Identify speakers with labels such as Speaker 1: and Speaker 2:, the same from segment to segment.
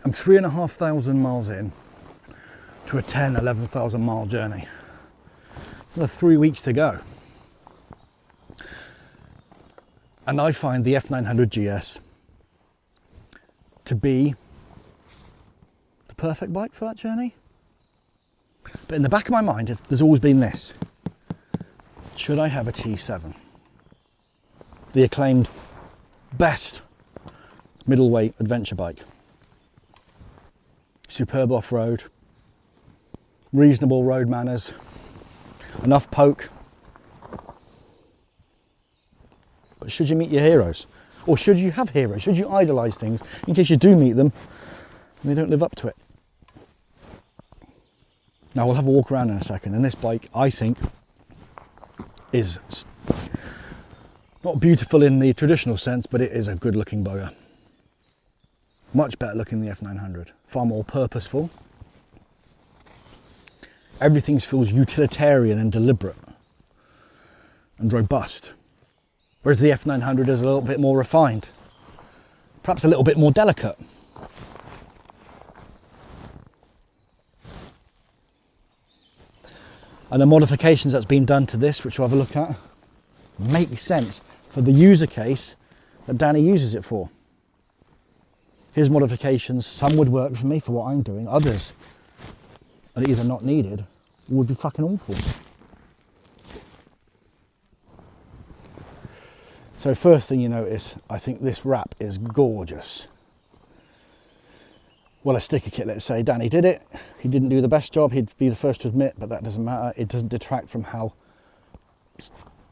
Speaker 1: I'm 3,500 miles in to a 11,000 mile journey. Another 3 weeks to go. And I find the F900GS to be the perfect bike for that journey. But in the back of my mind, there's always been this. Should I have a T7? The acclaimed best middleweight adventure bike. Superb off-road, reasonable road manners, enough poke. But should you meet your heroes? Or should you have heroes? Should you idolise things in case you do meet them and they don't live up to it? Now we'll have a walk around in a second, and this bike, I think, is not beautiful in the traditional sense, but it is a good looking bugger. Much better looking than the F900, far more purposeful. Everything feels utilitarian and deliberate and robust, whereas the F900 is a little bit more refined, perhaps a little bit more delicate. And the modifications that's been done to this, which we'll have a look at, make sense for the user case that Danny uses it for. His modifications, some would work for me for what I'm doing, others are either not needed or would be fucking awful. So first thing you notice, I think this wrap is gorgeous. Well, a sticker kit, let's say. Danny did it. He didn't do the best job, he'd be the first to admit, but that doesn't matter. It doesn't detract from how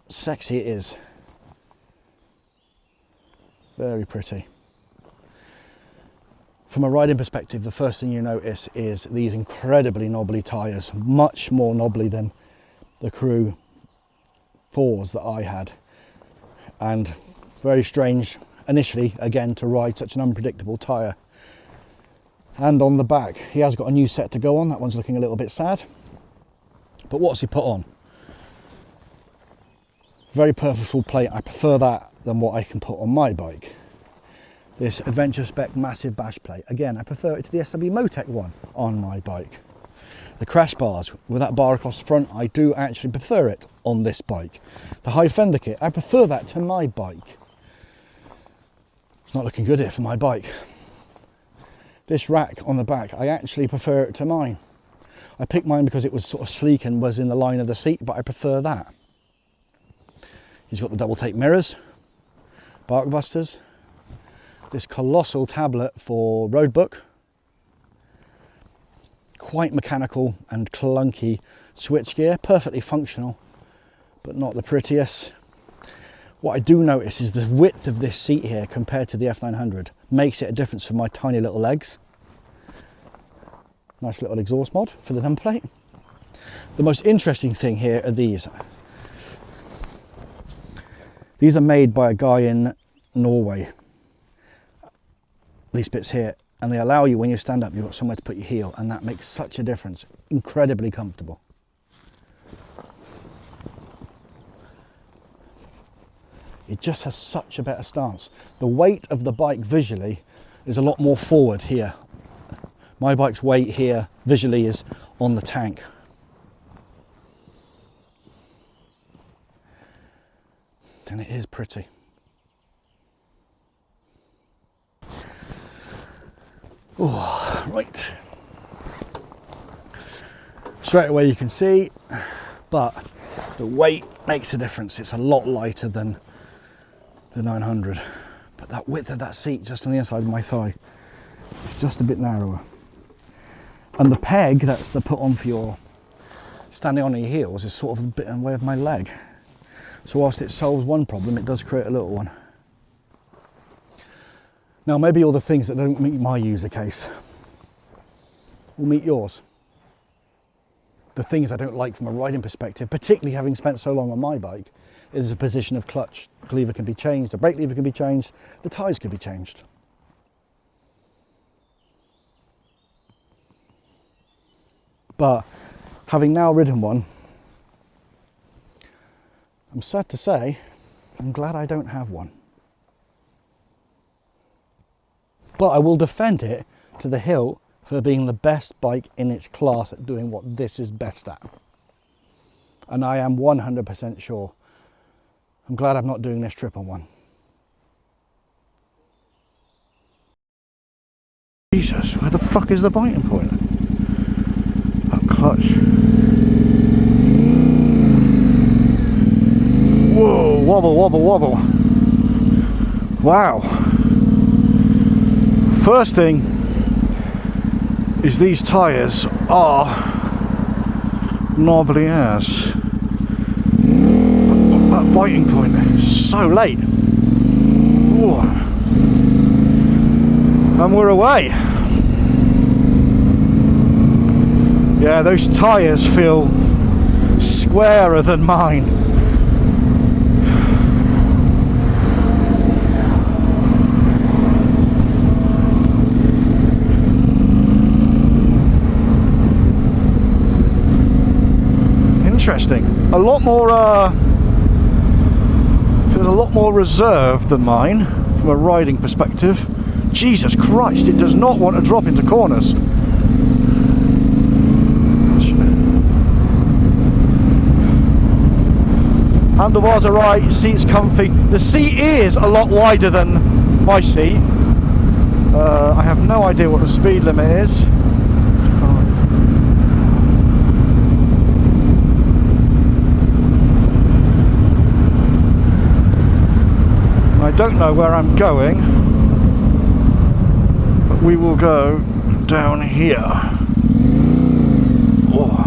Speaker 1: sexy it is. Very pretty. From a riding perspective, the first thing you notice is these incredibly knobbly tyres, much more knobbly than the Crew 4s that I had. And very strange initially, again, to ride such an unpredictable tyre. And on the back, he has got a new set to go on. That one's looking a little bit sad. But what's he put on? Very purposeful plate. I prefer that than what I can put on my bike. This Adventure Spec massive bash plate. Again, I prefer it to the SW Motec one on my bike. The crash bars with that bar across the front, I do actually prefer it on this bike. The high fender kit, I prefer that to my bike. It's not looking good here for my bike. This rack on the back, I actually prefer it to mine. I picked mine because it was sort of sleek and was in the line of the seat, but I prefer that. He's got the double tape mirrors, bark busters, this colossal tablet for roadbook, quite mechanical and clunky switchgear, perfectly functional, but not the prettiest. What I do notice is the width of this seat here compared to the F900 makes it a difference for my tiny little legs. Nice little exhaust mod for the number plate. The most interesting thing here are these. These are made by a guy in Norway, these bits here, and they allow you, when you stand up, you've got somewhere to put your heel, and that makes such a difference. Incredibly comfortable. It just has such a better stance. The weight of the bike visually is a lot more forward here. My bike's weight here visually is on the tank. And it is pretty. Oh, right. Straight away you can see, but the weight makes a difference. It's a lot lighter than the 900, but that width of that seat just on the inside of my thigh is just a bit narrower, and the peg that's put on for your standing on your heels is sort of a bit in the way of my leg, so whilst it solves one problem, it does create a little one. Now maybe all the things that don't meet my user case will meet yours. The things I don't like from a riding perspective, particularly having spent so long on my bike, is the position of clutch. The lever can be changed, the brake lever can be changed, the tyres can be changed. But having now ridden one, I'm sad to say, I'm glad I don't have one. But I will defend it to the hilt for being the best bike in its class at doing what this is best at. And I am 100% sure. I'm glad I'm not doing this trip on one. Jesus, where the fuck is the biting point? That clutch. Whoa, wobble, wobble, wobble. Wow. First thing is these tyres are knobbly as. That biting point is so late. Whoa. And we're away. Yeah, those tyres feel squarer than mine. Interesting. A lot more, feels a lot more reserved than mine from a riding perspective. Jesus Christ, it does not want to drop into corners. Handlebars are right, seat's comfy. The seat is a lot wider than my seat. I have no idea what the speed limit is. I don't know where I'm going, but we will go down here. Oh.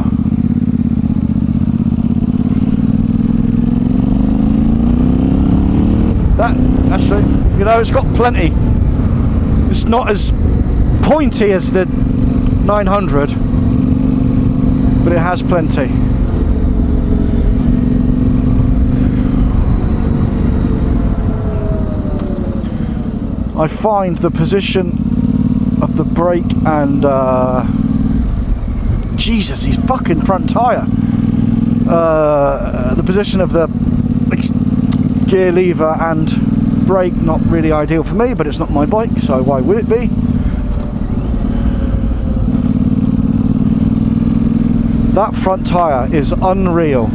Speaker 1: That, actually, you know, it's got plenty. It's not as pointy as the 900, but it has plenty. I find the position of the brake and Jesus, his fucking front tyre, the position of the gear lever and brake, not really ideal for me, but it's not my bike, so why would it be? That front tyre is unreal.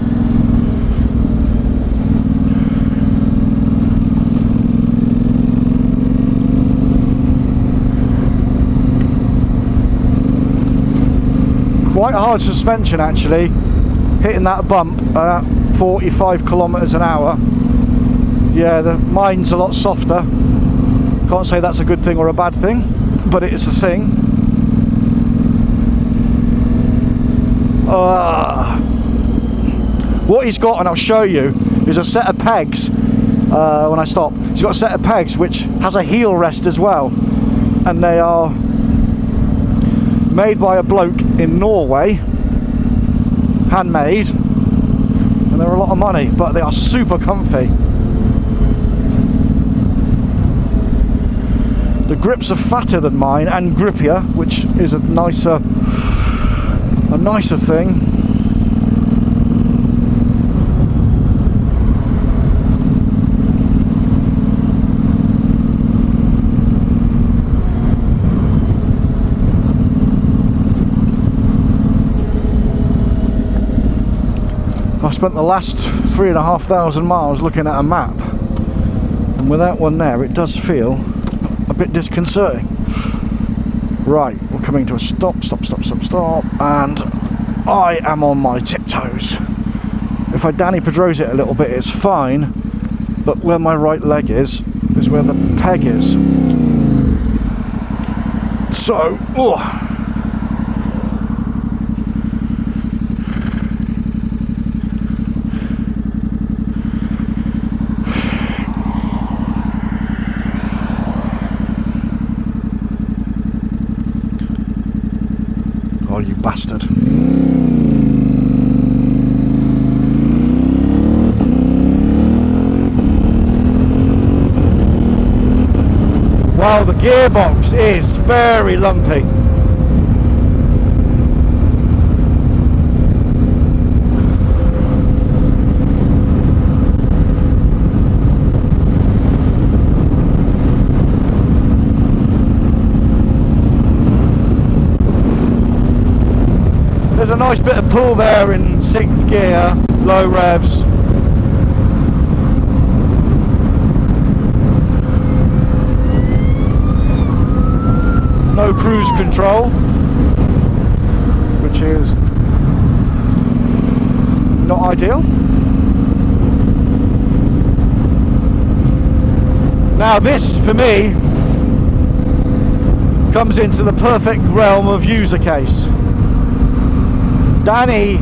Speaker 1: Quite hard suspension actually, hitting that bump at 45 kilometers an hour. Yeah, mine's a lot softer. Can't say that's a good thing or a bad thing, but it is a thing. What he's got, and I'll show you, is a set of pegs when I stop. He's got a set of pegs which has a heel rest as well, and they are made by a bloke in Norway, handmade, and they're a lot of money, but they are super comfy. The grips are fatter than mine and grippier, which is a nicer thing. I've spent the last 3,500 miles looking at a map, and without one there it does feel a bit disconcerting. Right, we're coming to a stop, and I am on my tiptoes. If I Danny Pedros it a little bit, it's fine, but where my right leg is where the peg is. So, oh, you bastard. Wow, the gearbox is very lumpy. bit of pull there in 6th gear, low revs. No cruise control, which is not ideal. Now this, for me, comes into the perfect realm of user case. Danny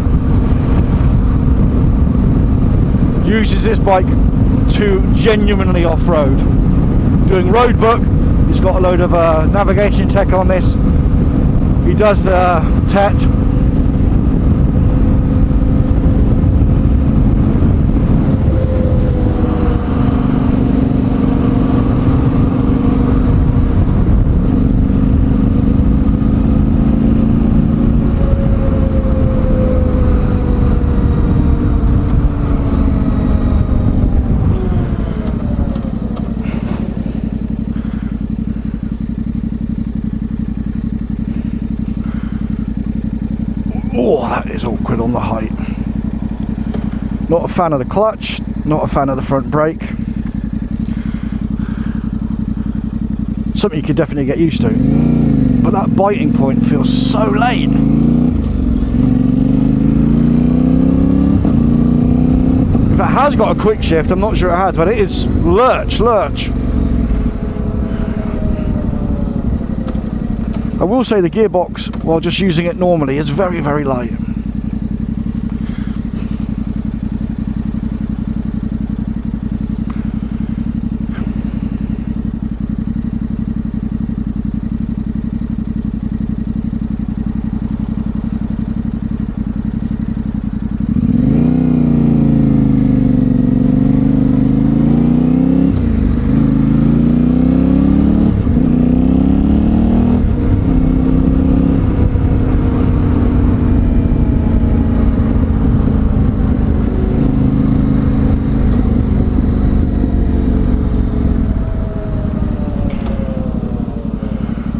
Speaker 1: uses this bike to genuinely off-road. Doing road book, he's got a load of navigation tech on this. He does the TET. Oh, that is awkward on the height. Not a fan of the clutch, not a fan of the front brake. Something you could definitely get used to. But that biting point feels so late. If it has got a quick shift, I'm not sure it has, but it is lurch. I will say the gearbox, while just using it normally, is very, very light.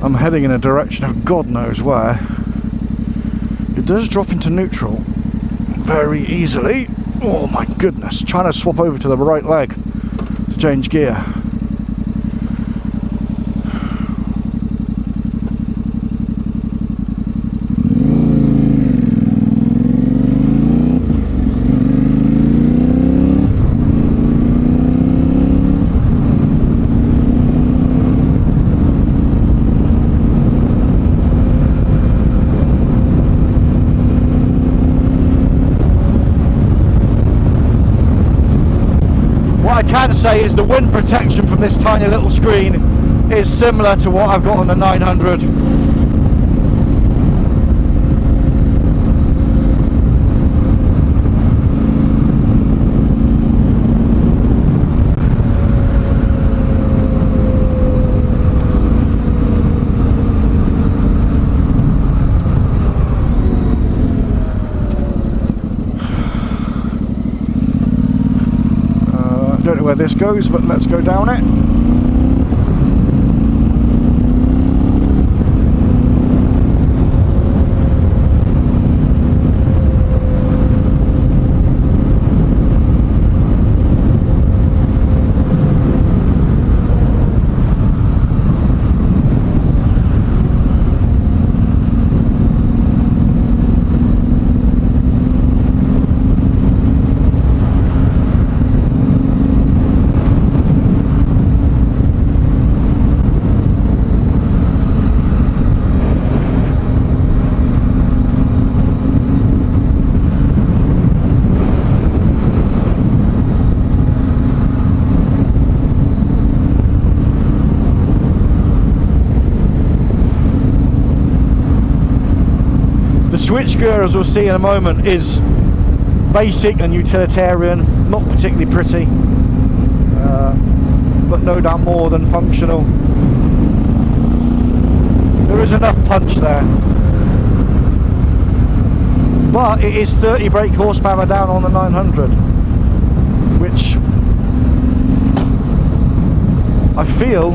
Speaker 1: I'm heading in a direction of God knows where. It does drop into neutral very easily. Oh my goodness, trying to swap over to the right leg to change gear. What I can say is the wind protection from this tiny little screen is similar to what I've got on the 900. Don't know where this goes, but let's go down it. Switch gear, as we'll see in a moment, is basic and utilitarian, not particularly pretty, but no doubt more than functional. There is enough punch there, but it is 30 brake horsepower down on the 900, which I feel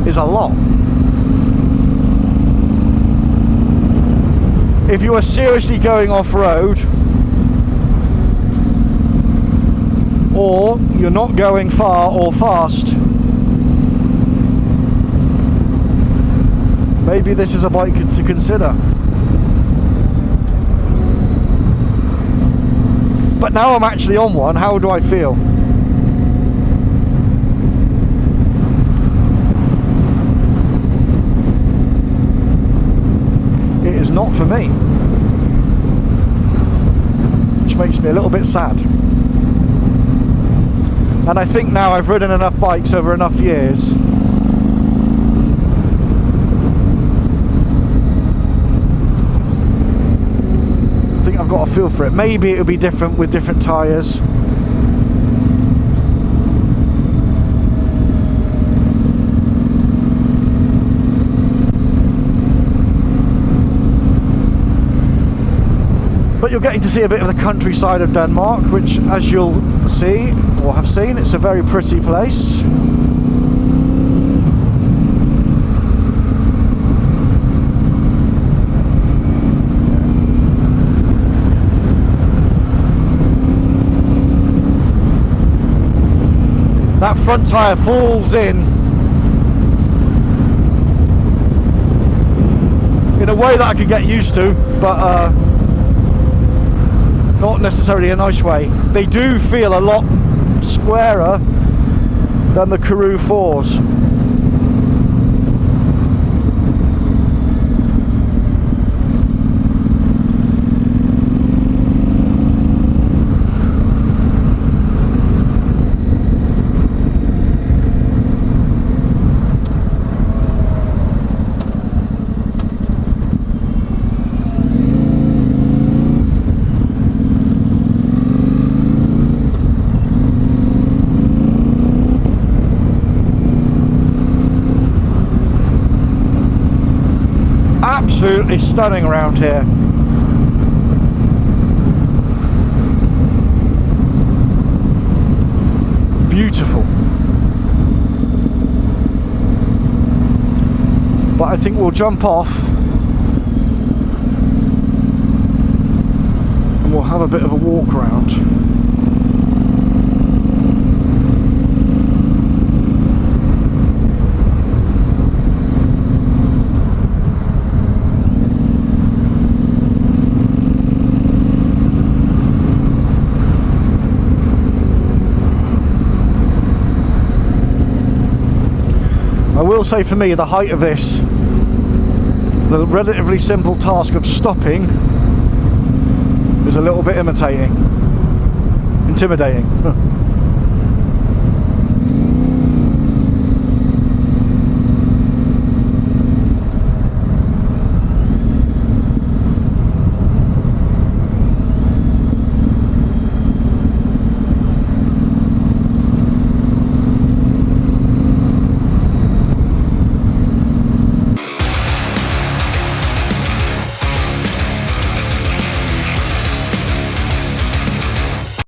Speaker 1: is a lot. if you are seriously going off-road, or you're not going far or fast, maybe this is a bike to consider. But now I'm actually on one, how do I feel? It is not for me, which makes me a little bit sad. And I think now I've ridden enough bikes over enough years I've got a feel for it. Maybe it'll be different with different tyres. But you're getting to see a bit of the countryside of Denmark, which, as you'll see or have seen, it's a very pretty place. That front tyre falls in a way that I could get used to, but not necessarily a nice way. They do feel a lot squarer than the Karoo 4s. Absolutely stunning around here. Beautiful. But I think we'll jump off and we'll have a bit of a walk around. I will say, for me, the height of this, the relatively simple task of stopping, is a little bit intimidating.